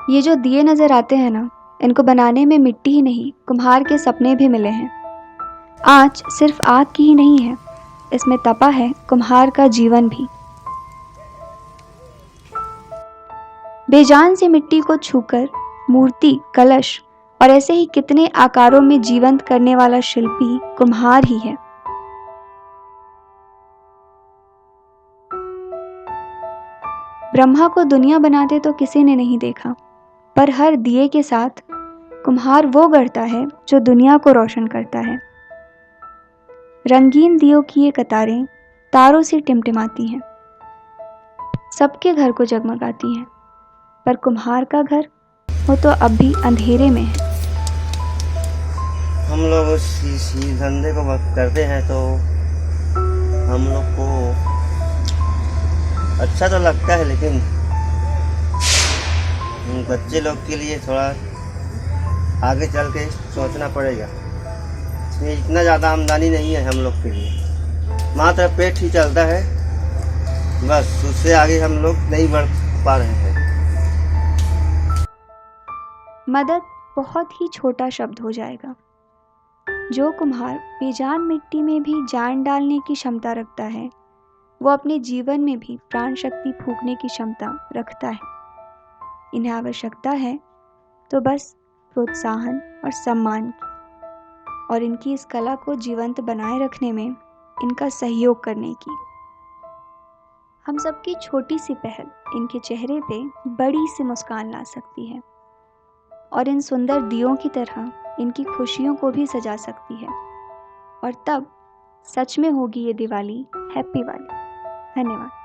ये जो दिए नजर आते हैं ना, इनको बनाने में मिट्टी ही नहीं, कुम्हार के सपने भी मिले हैं। आँच सिर्फ आग की ही नहीं है, इसमें तपा है कुम्हार का जीवन भी। बेजान से मिट्टी को छूकर मूर्ति, कलश और ऐसे ही कितने आकारों में जीवंत करने वाला शिल्पी कुम्हार ही है। ब्रह्मा को दुनिया बनाते तो किसी ने नहीं देखा, पर हर दिए के साथ कुम्हार वो गढ़ता है जो दुनिया को रोशन करता है। रंगीन दियों की ये कतारें तारों से टिमटिमाती हैं, सबके घर को जगमगाती हैं, पर कुम्हार का घर वो तो अब भी अंधेरे में है। हम लोग इसी धंधे को करते हैं तो हम लोग को अच्छा तो लगता है, लेकिन बच्चे लोग के लिए थोड़ा आगे चल के सोचना पड़ेगा। इसमें इतना ज़्यादा आमदनी नहीं है हम लोग के लिए, मात्र पेट ही चलता है, बस उससे आगे हम लोग नहीं बढ़ पा रहे हैं। मदद बहुत ही छोटा शब्द हो जाएगा। जो कुम्हार बेजान मिट्टी में भी जान डालने की क्षमता रखता है, वो अपने जीवन में भी प्राण शक्ति फूंकने की क्षमता रखता है। इन्हें आवश्यकता है तो बस प्रोत्साहन और सम्मान की, और इनकी इस कला को जीवंत बनाए रखने में इनका सहयोग करने की। हम सबकी छोटी सी पहल इनके चेहरे पे बड़ी सी मुस्कान ला सकती है, और इन सुंदर दियों की तरह इनकी खुशियों को भी सजा सकती है। और तब सच में होगी ये दिवाली हैप्पी वाली। धन्यवाद।